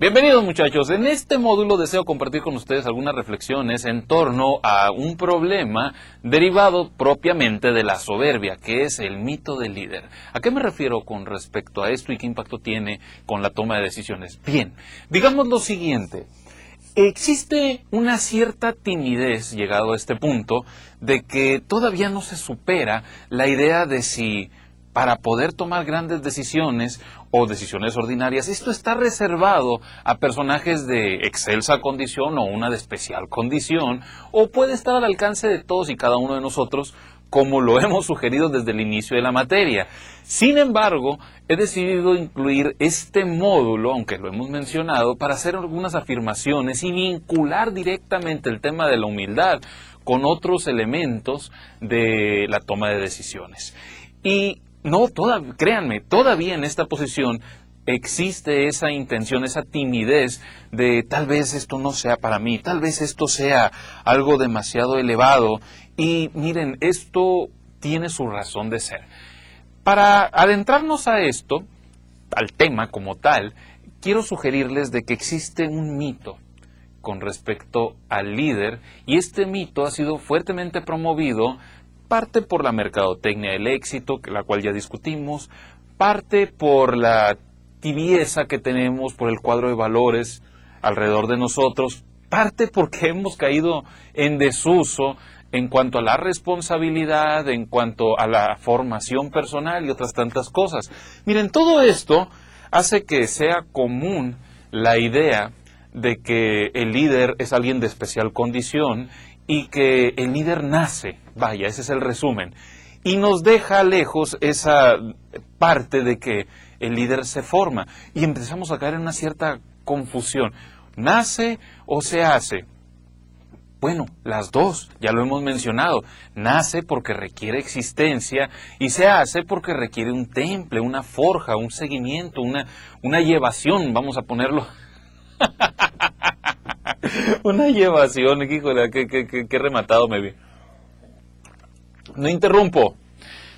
Bienvenidos muchachos, en este módulo deseo compartir con ustedes algunas reflexiones en torno a un problema derivado propiamente de la soberbia, que es el mito del líder. ¿A qué me refiero con respecto a esto y qué impacto tiene con la toma de decisiones? Bien, digamos lo siguiente, existe una cierta timidez llegado a este punto de que todavía no se supera la idea de si para poder tomar grandes decisiones o decisiones ordinarias, esto está reservado a personajes de excelsa condición o una de especial condición, o puede estar al alcance de todos y cada uno de nosotros, como lo hemos sugerido desde el inicio de la materia. Sin embargo, he decidido incluir este módulo, aunque lo hemos mencionado, para hacer algunas afirmaciones y vincular directamente el tema de la humildad con otros elementos de la toma de decisiones. Y no, créanme, todavía en esta posición existe esa intención, esa timidez de tal vez esto no sea para mí, tal vez esto sea algo demasiado elevado. Y miren, esto tiene su razón de ser. Para adentrarnos a esto, al tema como tal, quiero sugerirles de que existe un mito con respecto al líder, y este mito ha sido fuertemente promovido parte por la mercadotecnia del éxito, la cual ya discutimos, parte por la tibieza que tenemos por el cuadro de valores alrededor de nosotros, parte porque hemos caído en desuso en cuanto a la responsabilidad, en cuanto a la formación personal y otras tantas cosas. Miren, todo esto hace que sea común la idea de que el líder es alguien de especial condición y que el líder nace, vaya, ese es el resumen, y nos deja lejos esa parte de que el líder se forma, y empezamos a caer en una cierta confusión. ¿Nace o se hace? Bueno, las dos, ya lo hemos mencionado. Nace porque requiere existencia y se hace porque requiere un temple, una forja, un seguimiento, una llevación, vamos a ponerlo. Una llevación, híjole, qué rematado me vi. No interrumpo.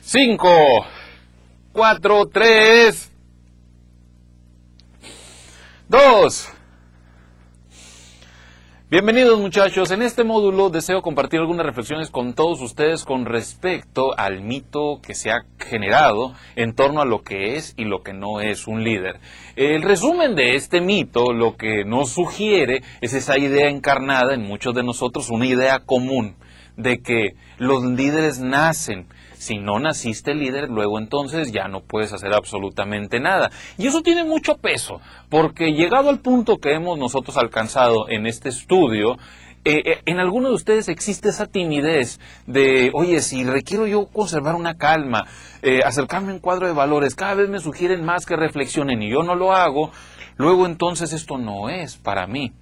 5, 4, 3, 2. Bienvenidos muchachos, en este módulo deseo compartir algunas reflexiones con todos ustedes con respecto al mito que se ha generado en torno a lo que es y lo que no es un líder. El resumen de este mito lo que nos sugiere es esa idea encarnada en muchos de nosotros, una idea común de que los líderes nacen. Si no naciste líder, luego entonces ya no puedes hacer absolutamente nada. Y eso tiene mucho peso, porque llegado al punto que hemos nosotros alcanzado en este estudio, en algunos de ustedes existe esa timidez de, oye, si requiero yo conservar una calma, acercarme a un cuadro de valores, cada vez me sugieren más que reflexionen y yo no lo hago, luego entonces esto no es para mí.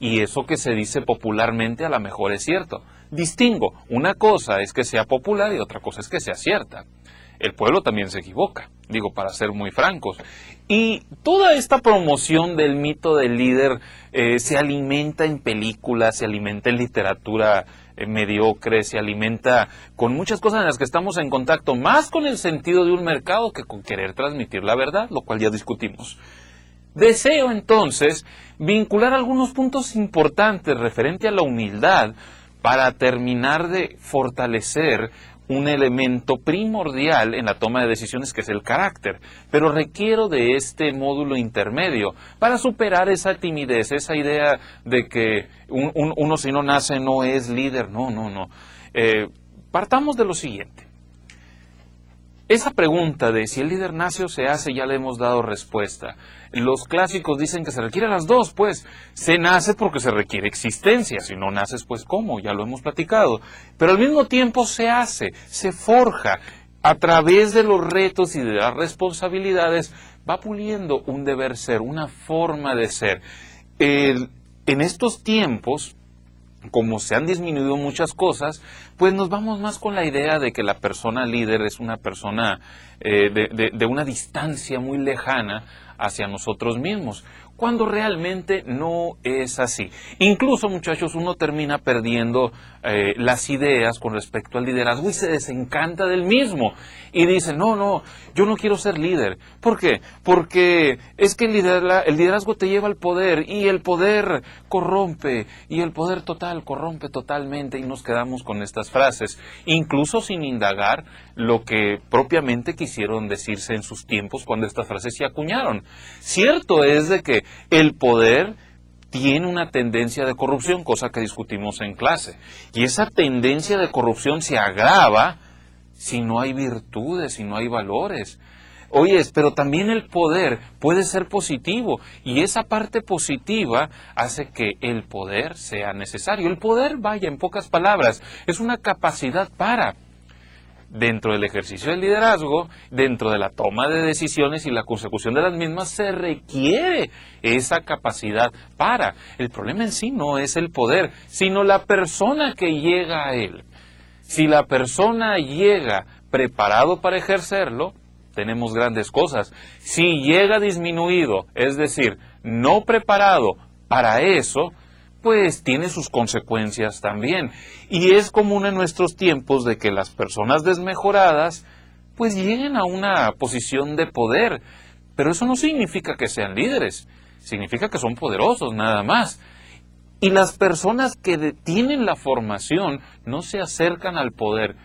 Y eso que se dice popularmente a lo mejor es cierto. Distingo, una cosa es que sea popular y otra cosa es que sea cierta. El pueblo también se equivoca, digo, para ser muy francos. Y toda esta promoción del mito del líder se alimenta en películas, se alimenta en literatura mediocre, se alimenta con muchas cosas en las que estamos en contacto, más con el sentido de un mercado que con querer transmitir la verdad, lo cual ya discutimos. Deseo entonces vincular algunos puntos importantes referente a la humildad para terminar de fortalecer un elemento primordial en la toma de decisiones que es el carácter, pero requiero de este módulo intermedio para superar esa timidez, esa idea de que uno si no nace no es líder, no. Partamos de lo siguiente. Esa pregunta de si el líder nace o se hace ya le hemos dado respuesta. Los clásicos dicen que se requieren las dos, pues. Se nace porque se requiere existencia. Si no naces, pues ¿cómo? Ya lo hemos platicado. Pero al mismo tiempo se hace, se forja. A través de los retos y de las responsabilidades va puliendo un deber ser, una forma de ser. En estos tiempos, como se han disminuido muchas cosas, pues nos vamos más con la idea de que la persona líder es una persona de una distancia muy lejana hacia nosotros mismos, cuando realmente no es así. Incluso, muchachos, uno termina perdiendo las ideas con respecto al liderazgo y se desencanta del mismo y dice, no, yo no quiero ser líder. ¿Por qué? Porque es que el liderazgo te lleva al poder y el poder corrompe y el poder total corrompe totalmente, y nos quedamos con estas frases, incluso sin indagar lo que propiamente quisieron decirse en sus tiempos cuando estas frases se acuñaron. Cierto es de que el poder tiene una tendencia de corrupción, cosa que discutimos en clase. Y esa tendencia de corrupción se agrava si no hay virtudes, si no hay valores. Oyes, pero también el poder puede ser positivo, y esa parte positiva hace que el poder sea necesario. El poder, vaya, en pocas palabras, es una capacidad para, dentro del ejercicio del liderazgo, dentro de la toma de decisiones y la consecución de las mismas, se requiere esa capacidad para. El problema en sí no es el poder, sino la persona que llega a él. Si la persona llega preparado para ejercerlo, tenemos grandes cosas. Si llega disminuido, es decir, no preparado para eso, pues tiene sus consecuencias también. Y es común en nuestros tiempos de que las personas desmejoradas pues lleguen a una posición de poder. Pero eso no significa que sean líderes, significa que son poderosos, nada más. Y las personas que tienen la formación no se acercan al poder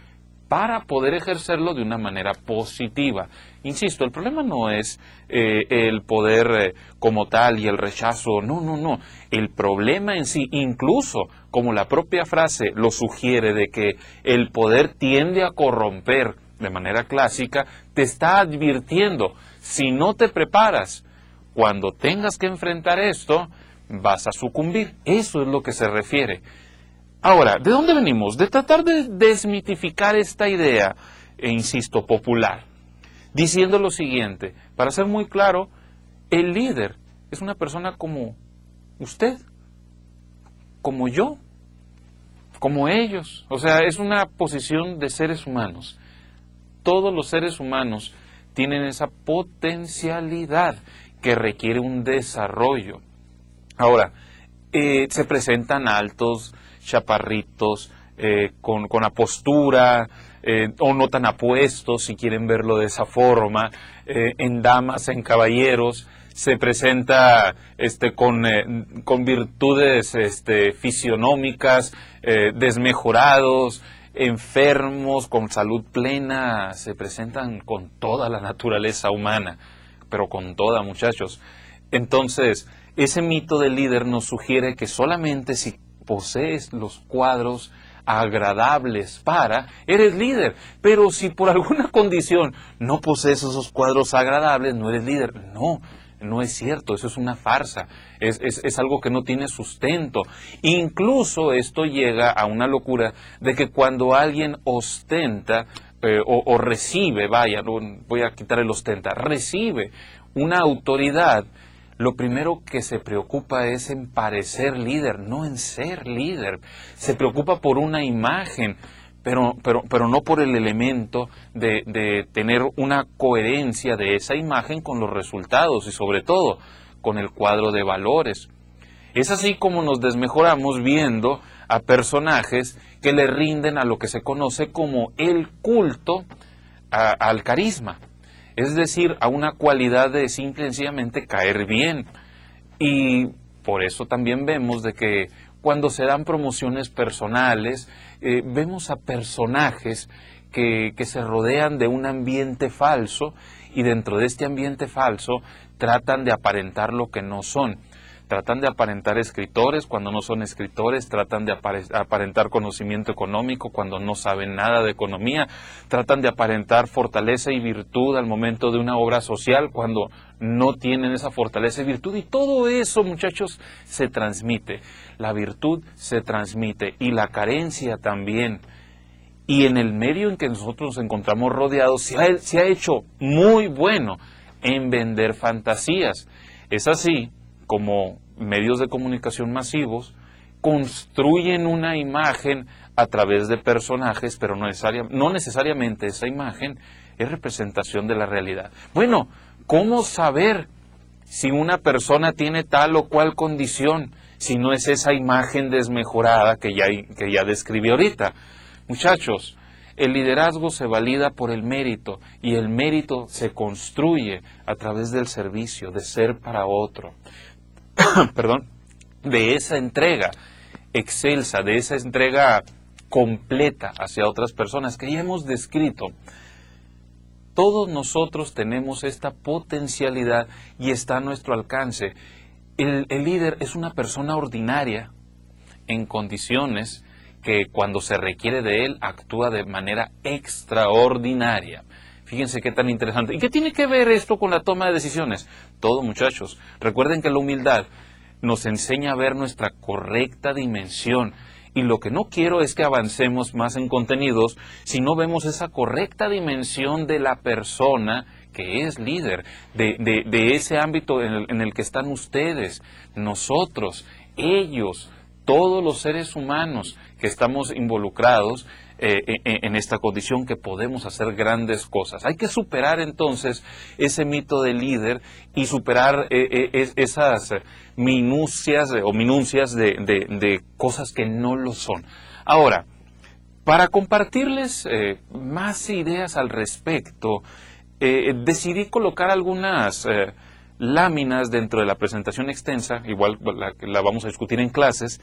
para poder ejercerlo de una manera positiva. Insisto, el problema no es el poder como tal y el rechazo, no. El problema en sí, incluso como la propia frase lo sugiere, de que el poder tiende a corromper de manera clásica, te está advirtiendo, si no te preparas, cuando tengas que enfrentar esto, vas a sucumbir. Eso es lo que se refiere. Ahora, ¿de dónde venimos? De tratar de desmitificar esta idea, insisto, popular, diciendo lo siguiente, para ser muy claro, el líder es una persona como usted, como yo, como ellos. O sea, es una posición de seres humanos. Todos los seres humanos tienen esa potencialidad que requiere un desarrollo. Ahora, se presentan altos, chaparritos, con apostura, o no tan apuestos, si quieren verlo de esa forma, en damas, en caballeros. Se presenta con virtudes fisionómicas, desmejorados, enfermos, con salud plena. Se presentan con toda la naturaleza humana, pero con toda, muchachos. Entonces, ese mito del líder nos sugiere que solamente si posees los cuadros agradables para, eres líder. Pero si por alguna condición no posees esos cuadros agradables, no eres líder. No es cierto, eso es una farsa, es algo que no tiene sustento. Incluso esto llega a una locura de que cuando alguien ostenta o recibe, voy a quitar el ostenta, recibe una autoridad, lo primero que se preocupa es en parecer líder, no en ser líder. Se preocupa por una imagen, pero no por el elemento de tener una coherencia de esa imagen con los resultados y sobre todo con el cuadro de valores. Es así como nos desmejoramos viendo a personajes que le rinden a lo que se conoce como el culto al carisma. Es decir, a una cualidad de simple y sencillamente caer bien. Y por eso también vemos de que cuando se dan promociones personales, vemos a personajes que se rodean de un ambiente falso, y dentro de este ambiente falso tratan de aparentar lo que no son. Tratan de aparentar escritores cuando no son escritores, tratan de aparentar conocimiento económico cuando no saben nada de economía, tratan de aparentar fortaleza y virtud al momento de una obra social cuando no tienen esa fortaleza y virtud. Y todo eso, muchachos, se transmite. La virtud se transmite y la carencia también. Y en el medio en que nosotros nos encontramos rodeados, se ha hecho muy bueno en vender fantasías. Es así como medios de comunicación masivos construyen una imagen a través de personajes, pero no necesariamente esa imagen es representación de la realidad. Bueno, ¿cómo saber si una persona tiene tal o cual condición, si no es esa imagen desmejorada que ya describí ahorita? Muchachos, el liderazgo se valida por el mérito, y el mérito se construye a través del servicio, de ser para otro. Perdón, de esa entrega excelsa, de esa entrega completa hacia otras personas que ya hemos descrito. Todos nosotros tenemos esta potencialidad y está a nuestro alcance. El líder es una persona ordinaria en condiciones que cuando se requiere de él actúa de manera extraordinaria. Fíjense qué tan interesante. ¿Y qué tiene que ver esto con la toma de decisiones? Todo, muchachos. Recuerden que la humildad nos enseña a ver nuestra correcta dimensión. Y lo que no quiero es que avancemos más en contenidos si no vemos esa correcta dimensión de la persona que es líder, de ese ámbito en el que están ustedes, nosotros, ellos, todos los seres humanos que estamos involucrados en esta condición, que podemos hacer grandes cosas. Hay que superar entonces ese mito del líder y superar esas minucias de cosas que no lo son. Ahora, para compartirles más ideas al respecto, decidí colocar algunas láminas dentro de la presentación extensa, igual la vamos a discutir en clases,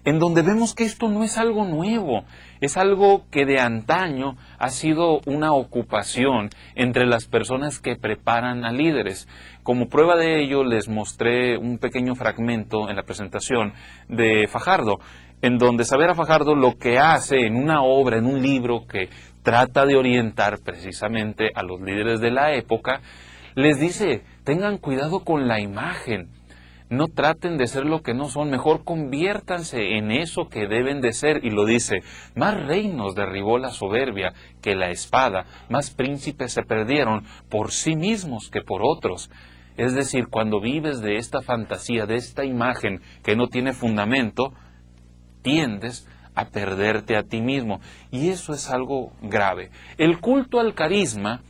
en donde vemos que esto no es algo nuevo, es algo que de antaño ha sido una ocupación entre las personas que preparan a líderes. Como prueba de ello, les mostré un pequeño fragmento en la presentación de Fajardo, en donde Saavedra Fajardo lo que hace en una obra, en un libro que trata de orientar precisamente a los líderes de la época, les dice: tengan cuidado con la imagen. No traten de ser lo que no son, mejor conviértanse en eso que deben de ser. Y lo dice: más reinos derribó la soberbia que la espada, más príncipes se perdieron por sí mismos que por otros. Es decir, cuando vives de esta fantasía, de esta imagen que no tiene fundamento, tiendes a perderte a ti mismo. Y eso es algo grave. El culto al carisma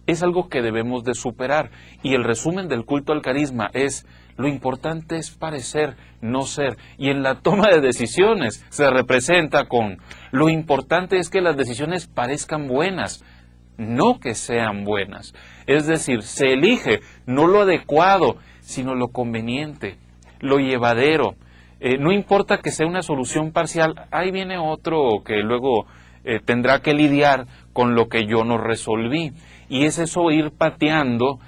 es algo que debemos de superar. Y el resumen del culto al carisma es: lo importante es parecer, no ser. Y en la toma de decisiones se representa con: lo importante es que las decisiones parezcan buenas, no que sean buenas. Es decir, se elige no lo adecuado, sino lo conveniente, lo llevadero. No importa que sea una solución parcial, ahí viene otro que luego tendrá que lidiar con lo que yo no resolví. Y es eso, ir pateando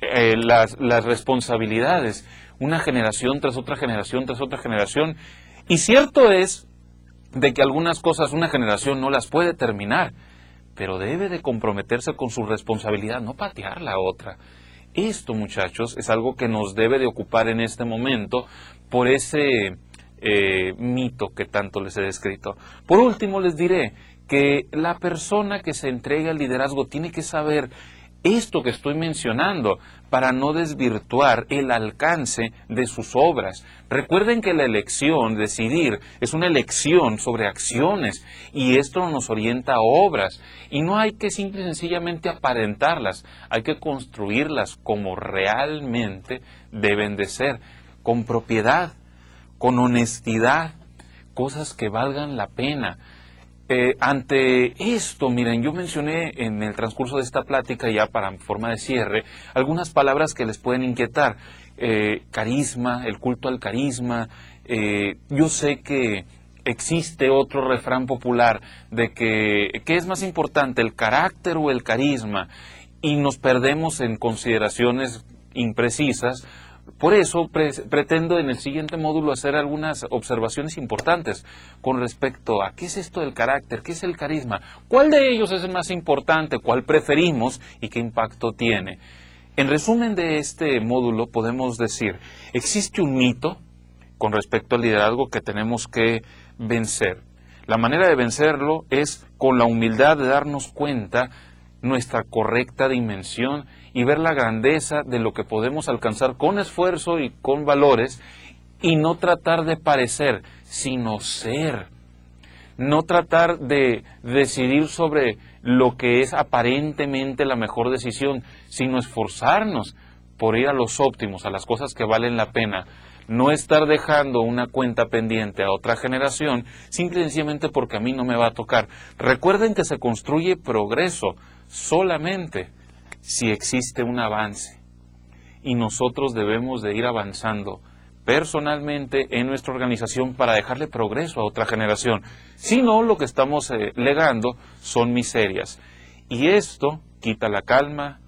las responsabilidades, una generación tras otra generación tras otra generación. Y cierto es de que algunas cosas una generación no las puede terminar, pero debe de comprometerse con su responsabilidad, no patear la otra. Esto, muchachos, es algo que nos debe de ocupar en este momento por ese mito que tanto les he descrito. Por último, les diré que la persona que se entrega al liderazgo tiene que saber esto que estoy mencionando para no desvirtuar el alcance de sus obras. Recuerden que la elección, decidir, es una elección sobre acciones, y esto nos orienta a obras, y no hay que simple y sencillamente aparentarlas, hay que construirlas como realmente deben de ser, con propiedad, con honestidad, cosas que valgan la pena. Ante esto, miren, yo mencioné en el transcurso de esta plática, ya para forma de cierre, algunas palabras que les pueden inquietar. Carisma, el culto al carisma. Yo sé que existe otro refrán popular de que ¿qué es más importante, el carácter o el carisma? Y nos perdemos en consideraciones imprecisas. Por eso pretendo en el siguiente módulo hacer algunas observaciones importantes con respecto a qué es esto del carácter, qué es el carisma, cuál de ellos es el más importante, cuál preferimos y qué impacto tiene. En resumen de este módulo podemos decir: existe un mito con respecto al liderazgo que tenemos que vencer. La manera de vencerlo es con la humildad de darnos cuenta nuestra correcta dimensión y ver la grandeza de lo que podemos alcanzar con esfuerzo y con valores, y no tratar de parecer, sino ser. No tratar de decidir sobre lo que es aparentemente la mejor decisión, sino esforzarnos por ir a los óptimos, a las cosas que valen la pena. No estar dejando una cuenta pendiente a otra generación, simple y sencillamente porque a mí no me va a tocar. Recuerden que se construye progreso solamente si existe un avance. Y nosotros debemos de ir avanzando personalmente en nuestra organización para dejarle progreso a otra generación. Si no, lo que estamos legando son miserias. Y esto quita la calma,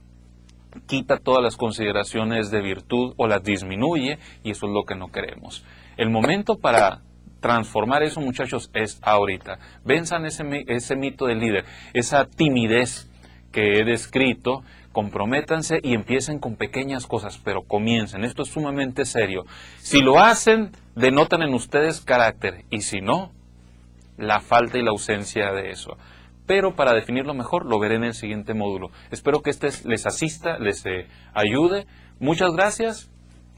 quita todas las consideraciones de virtud o las disminuye, y eso es lo que no queremos. El momento para transformar eso, muchachos, es ahorita. Venzan ese mito del líder, esa timidez que he descrito. Comprométanse y empiecen con pequeñas cosas, pero comiencen. Esto es sumamente serio. Si lo hacen, denotan en ustedes carácter, y si no, la falta y la ausencia de eso. Pero para definirlo mejor, lo veré en el siguiente módulo. Espero que este les asista, les ayude. Muchas gracias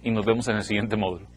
y nos vemos en el siguiente módulo.